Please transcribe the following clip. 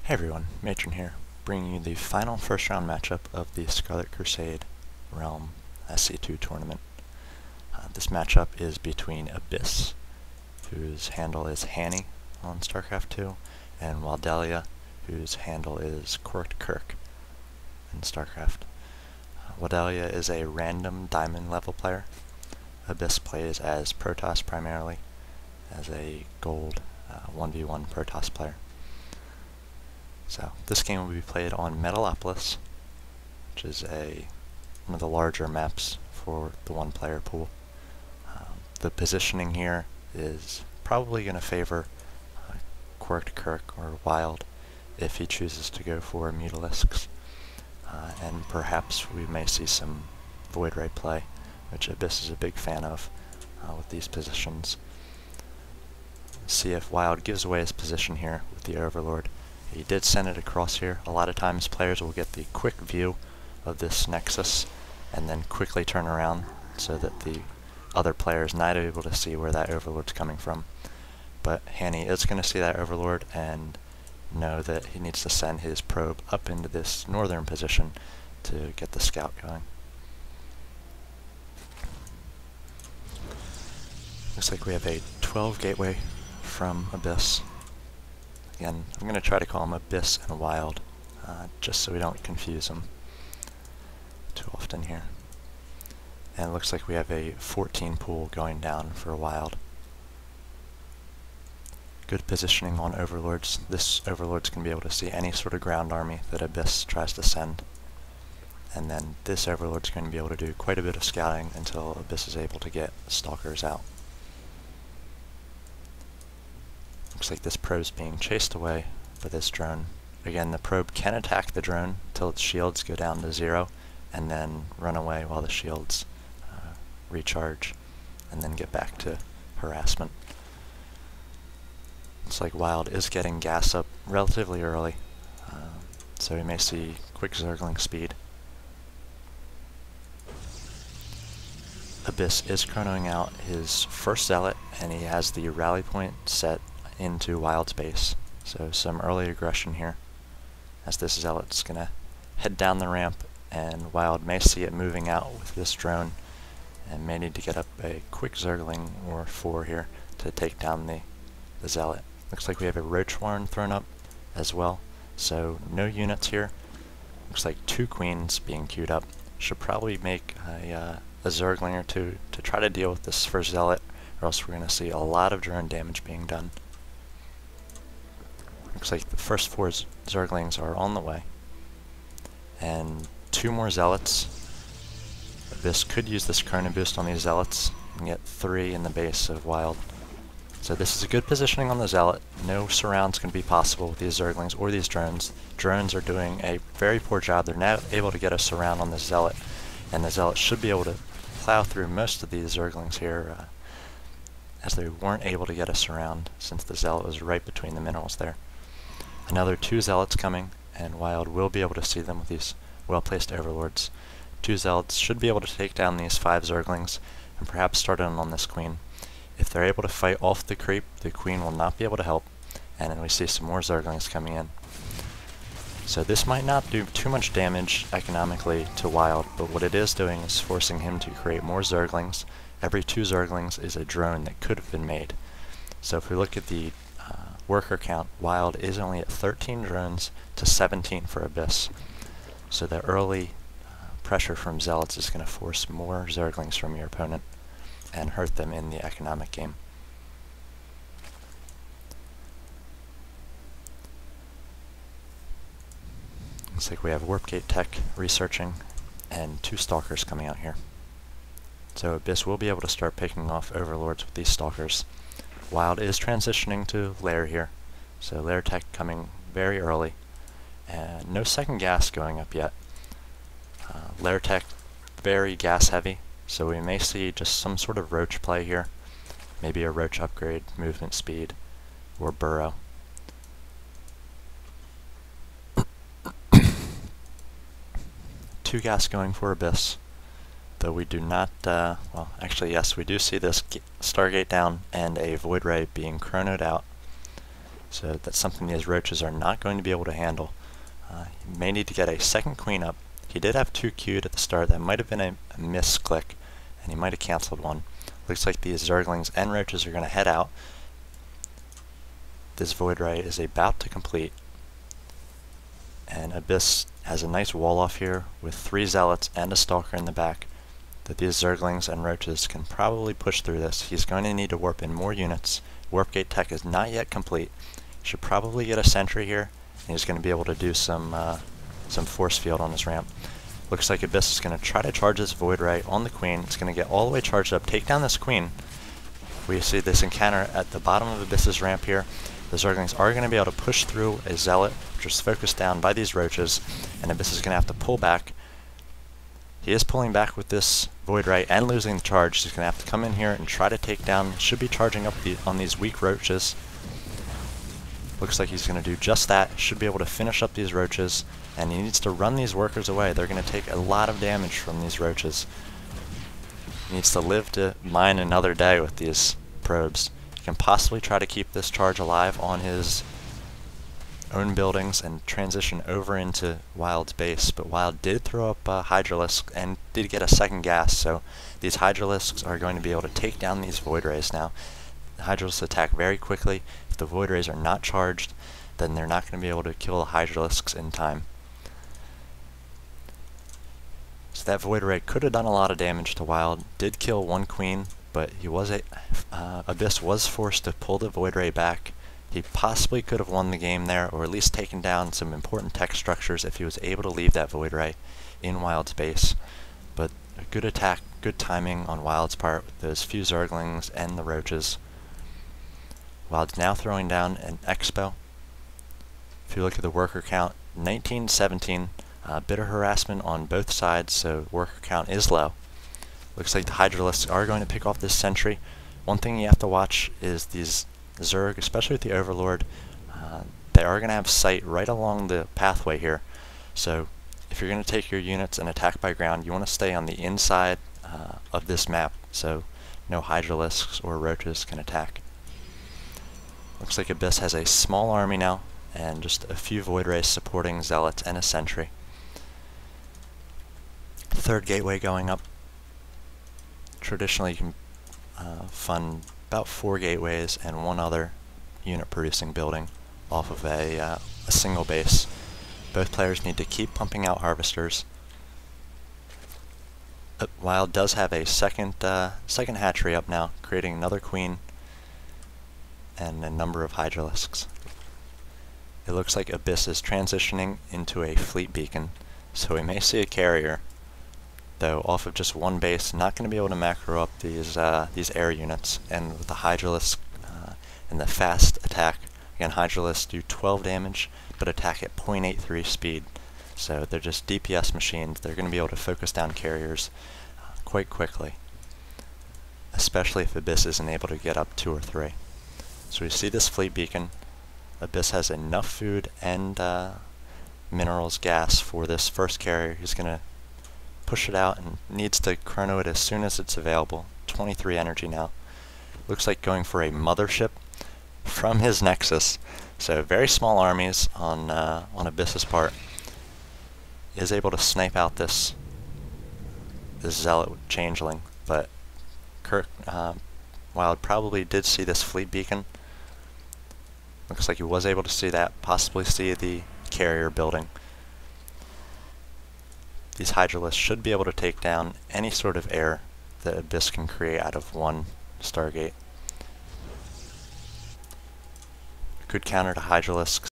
Hey everyone, Matron here, bringing you the final first round matchup of the Scarlet Crusade Realm SC2 Tournament. This matchup is between Abyss, whose handle is Hanny on StarCraft 2, and Wildelia, whose handle is Corked Kirk in StarCraft. Wildelia is a random diamond level player. Abyss plays as Protoss primarily, as a gold 1v1 Protoss player. So this game will be played on Metalopolis, which is one of the larger maps for the one-player pool. The positioning here is probably going to favor Corked Kirk or Wild if he chooses to go for Mutalisks, and perhaps we may see some Void Ray play, which Abyss is a big fan of with these positions. See if Wild gives away his position here with the Overlord. He did send it across here. A lot of times players will get the quick view of this nexus and then quickly turn around so that the other player is not able to see where that Overlord's coming from. But Hanny is going to see that Overlord and know that he needs to send his probe up into this northern position to get the scout going. Looks like we have a 12 gateway from Abyss. Again, I'm going to try to call them Abyss and Wild, just so we don't confuse them too often here. And it looks like we have a 14 pool going down for Wild. Good positioning on Overlords. This Overlord's going to be able to see any sort of ground army that Abyss tries to send. And then this Overlord's going to be able to do quite a bit of scouting until Abyss is able to get Stalkers out. Looks like this probe's being chased away by this drone. Again, the probe can attack the drone till its shields go down to 0, and then run away while the shields recharge, and then get back to harassment. Looks like Wild is getting gas up relatively early, so we may see quick Zergling speed. Abyss is chronoing out his first Zealot, and he has the rally point set into Wild's base. So some early aggression here, as this Zealot's going to head down the ramp, and Wild may see it moving out with this drone, and may need to get up a quick Zergling or 4 here to take down the Zealot. Looks like we have a Roach Warren thrown up as well, so no units here. Looks like 2 Queens being queued up. Should probably make a Zergling or 2 to try to deal with this first Zealot, or else we're going to see a lot of drone damage being done. Looks like the first 4 Zerglings are on the way, and 2 more Zealots. Abyss could use this chrono boost on these Zealots and get 3 in the base of Wild. So this is a good positioning on the Zealot. No surrounds can be possible with these Zerglings or these drones. Drones are doing a very poor job. They're not able to get a surround on the Zealot, and the Zealot should be able to plow through most of these Zerglings here, as they weren't able to get a surround since the Zealot was right between the minerals there. Another 2 Zealots coming, and Wild will be able to see them with these well-placed Overlords. 2 Zealots should be able to take down these 5 Zerglings, and perhaps start in on this Queen. If they're able to fight off the creep, the Queen will not be able to help, and then we see some more Zerglings coming in. So this might not do too much damage economically to Wild, but what it is doing is forcing him to create more Zerglings. Every 2 Zerglings is a drone that could have been made. So if we look at the worker count, Wild is only at 13 drones to 17 for Abyss. So the early pressure from Zealots is going to force more Zerglings from your opponent and hurt them in the economic game. Looks like we have Warp Gate Tech researching and 2 Stalkers coming out here. So Abyss will be able to start picking off Overlords with these Stalkers. Wild is transitioning to Lair here, so Lair Tech coming very early, and no second gas going up yet. Lair Tech very gas heavy, so we may see just some sort of Roach play here, maybe a Roach upgrade, movement speed, or Burrow. Two gas going for Abyss, though we do not, well, actually yes, we do see this Stargate down and a Void Ray being chronoed out So that's something these roaches are not going to be able to handle. He may need to get a second queen up. He did have 2 queued at the start. That might have been a misclick, and he might have canceled one. Looks like these zerglings and roaches are going to head out. This void ray is about to complete, and Abyss has a nice wall off here with 3 zealots and a stalker in the back that these zerglings and roaches can probably push through this. He's going to need to warp in more units. Warp gate tech is not yet complete. Should probably get a sentry here, and he's going to be able to do some force field on his ramp. Looks like Abyss is going to try to charge this void ray on the queen. It's going to get all the way charged up, take down this queen. We see this encounter at the bottom of Abyss's ramp here. The zerglings are going to be able to push through a zealot, which is focused down by these roaches, and Abyss is going to have to pull back. He is pulling back with this void ray and losing the charge. He's going to have to come in here and try to take down, should be charging up on these weak roaches. Looks like he's going to do just that. Should be able to finish up these roaches, and he needs to run these workers away. They're going to take a lot of damage from these roaches. He needs to live to mine another day with these probes. He can possibly try to keep this charge alive on his own buildings and transition over into Wild's base, but Wild did throw up Hydralisks and did get a second gas, so these Hydralisks are going to be able to take down these void rays now. The Hydralisks attack very quickly. If the void rays are not charged, then they're not going to be able to kill the Hydralisks in time. So that void ray could have done a lot of damage to Wild. Did kill 1 queen, but he was Abyss was forced to pull the void ray back. He possibly could have won the game there, or at least taken down some important tech structures if he was able to leave that void ray in Wild's base. But a good attack, good timing on Wild's part with those few zerglings and the roaches. Wild's now throwing down an expo. If you look at the worker count, 1917. A bit of harassment on both sides, so worker count is low. Looks like the Hydralisks are going to pick off this sentry. One thing you have to watch is these Zerg, especially with the Overlord. They are going to have sight right along the pathway here. So if you're going to take your units and attack by ground, you want to stay on the inside of this map, so no Hydralisks or roaches can attack. Looks like Abyss has a small army now, and just a few void rays supporting zealots and a sentry. Third gateway going up. Traditionally you can fund about 4 gateways and 1 other unit producing building off of a single base. Both players need to keep pumping out harvesters. Wild does have a second hatchery up now, creating another queen and a number of Hydralisks. It looks like Abyss is transitioning into a fleet beacon, so we may see a carrier, though off of just 1 base. Not going to be able to macro up these air units, and with the Hydralisk and the fast attack, again Hydralisks do 12 damage, but attack at 0.83 speed, so they're just DPS machines. They're going to be able to focus down carriers quite quickly, especially if Abyss isn't able to get up 2 or 3. So we see this fleet beacon. Abyss has enough food and minerals, gas for this first carrier. He's going to push it out and needs to chrono it as soon as it's available. 23 energy now. Looks like going for a mothership from his Nexus. So very small armies on Abyss's part. He is able to snipe out this zealot changeling, but Wild probably did see this fleet beacon. Looks like he was able to see that, possibly see the carrier building. These Hydralisks should be able to take down any sort of air that Abyss can create out of 1 Stargate. Good counter to Hydralisks.